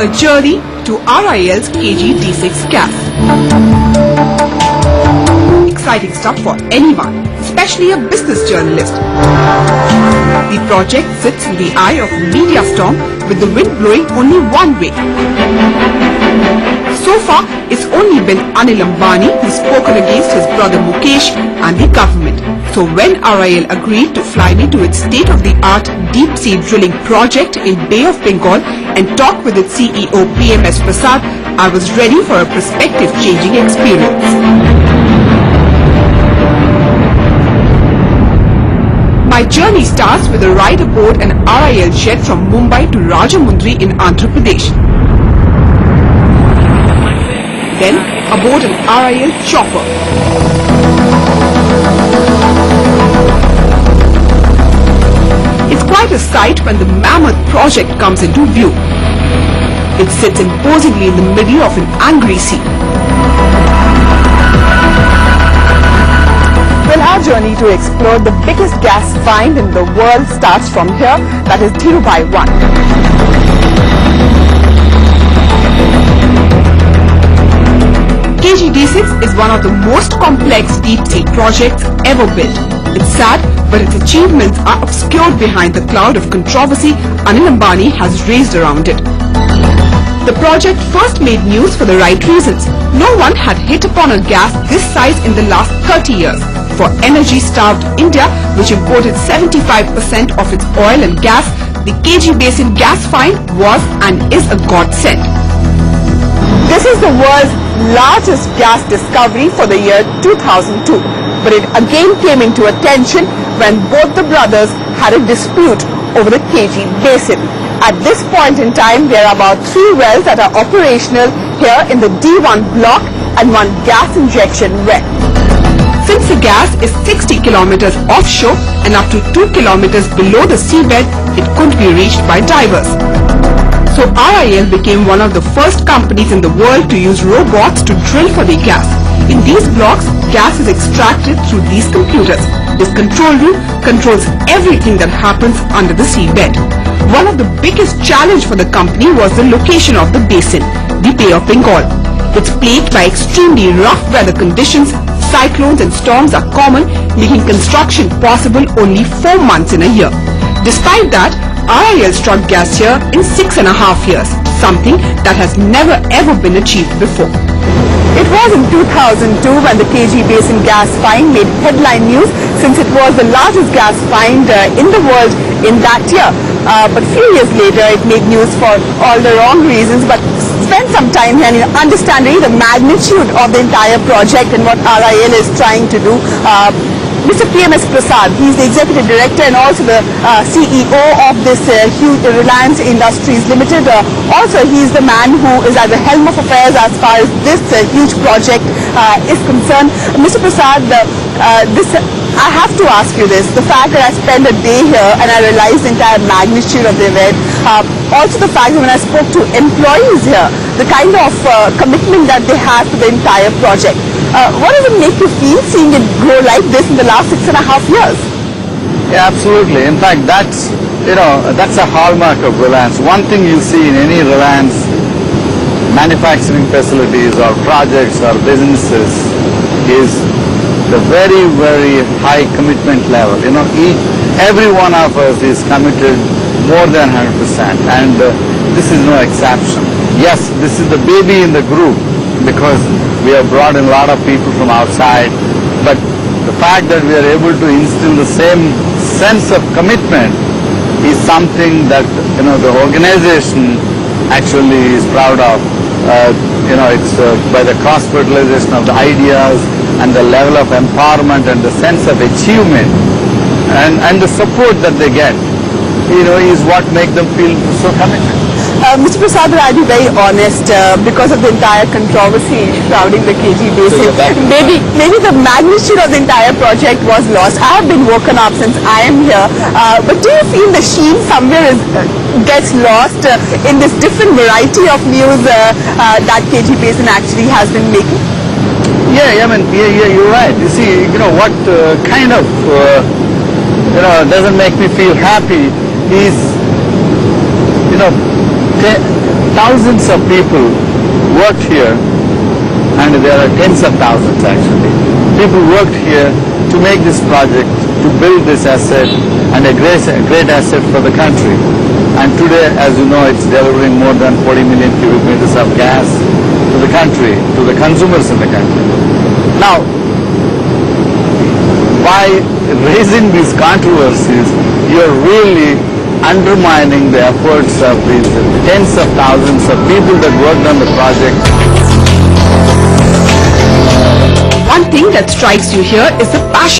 a journey to RIL's KG d-6 gas. Exciting stuff for anyone, especially a business journalist. The project sits in the eye of a media storm with the wind blowing only one way. So far, it's only been Anil Ambani who's spoken against his brother Mukesh and the government. So when RIL agreed to fly me to its state-of-the-art deep-sea drilling project in Bay of Bengal and talk with its CEO PMS Prasad, I was ready for a perspective-changing experience. My journey starts with a ride aboard an RIL jet from Mumbai to Rajamundry in Andhra Pradesh. Then aboard an RIL chopper. It's quite a sight when the mammoth project comes into view. It sits imposingly in the middle of an angry sea. Well, our journey to explore the biggest gas find in the world starts from here, that is Dhirubhai 1. KG d-6 is one of the most complex deep-sea projects ever built. It's sad, but its achievements are obscured behind the cloud of controversy Anil Ambani has raised around it. The project first made news for the right reasons. No one had hit upon a gas this size in the last 30 years. For energy-starved India, which imported 75% of its oil and gas, the KG Basin gas find was and is a godsend. This is the world's largest gas discovery for the year 2002. But it again came into attention when both the brothers had a dispute over the KG Basin. At this point in time, there are about 3 wells that are operational here in the D1 block and 1 gas injection well. Since the gas is 60 kilometers offshore and up to 2 kilometers below the seabed, it couldn't be reached by divers. So RIL became one of the first companies in the world to use robots to drill for the gas. In these blocks, gas is extracted through these computers. This control room controls everything that happens under the seabed. One of the biggest challenge for the company was the location of the basin, the Bay of Bengal. It's plagued by extremely rough weather conditions. Cyclones and storms are common, making construction possible only 4 months in a year. Despite that, RIL struck gas here in 6.5 years, something that has never ever been achieved before. It was in 2002 when the KG Basin gas find made headline news, since it was the largest gas find in the world in that year. But a few years later, it made news for all the wrong reasons. But spend some time here in understanding the magnitude of the entire project and what RIL is trying to do. Mr. PMS Prasad, he's the Executive Director and also the CEO of this huge Reliance Industries Limited. Also, he's the man who is at the helm of affairs as far as this huge project is concerned. Mr. Prasad, I have to ask you this. The fact that I spent a day here and I realized the entire magnitude of the event. Also the fact that when I spoke to employees here, the kind of commitment that they have to the entire project. What does it make you feel seeing it grow like this in the last 6.5 years? Yeah, absolutely. In fact, that's a hallmark of Reliance. One thing you see in any Reliance manufacturing facilities or projects or businesses is the very, very high commitment level. Every one of us is committed more than 100%, and this is no exception. Yes, this is the baby in the group because we have brought in a lot of people from outside, but the fact that we are able to instill the same sense of commitment is something that the organization actually is proud of. It's by the cross-fertilization of the ideas and the level of empowerment and the sense of achievement and the support that they get, is what makes them feel so committed. Mr. Prasad, I'll be very honest, because of the entire controversy surrounding the KG Basin, maybe the magnitude of the entire project was lost. I have been woken up since I am here, but do you feel the sheen somewhere gets lost in this different variety of news that KG Basin actually has been making? Yeah, you're right. You see, what kind of, doesn't make me feel happy is, thousands of people worked here, and there are tens of thousands actually. People worked here to make this project, to build this asset, and a great asset for the country. And today, as you know, it's delivering more than 40 million cubic meters of gas to the country, to the consumers in the country. Now, by raising these controversies, you're really undermining the efforts of these tens of thousands of people that worked on the project. One thing that strikes you here is the passion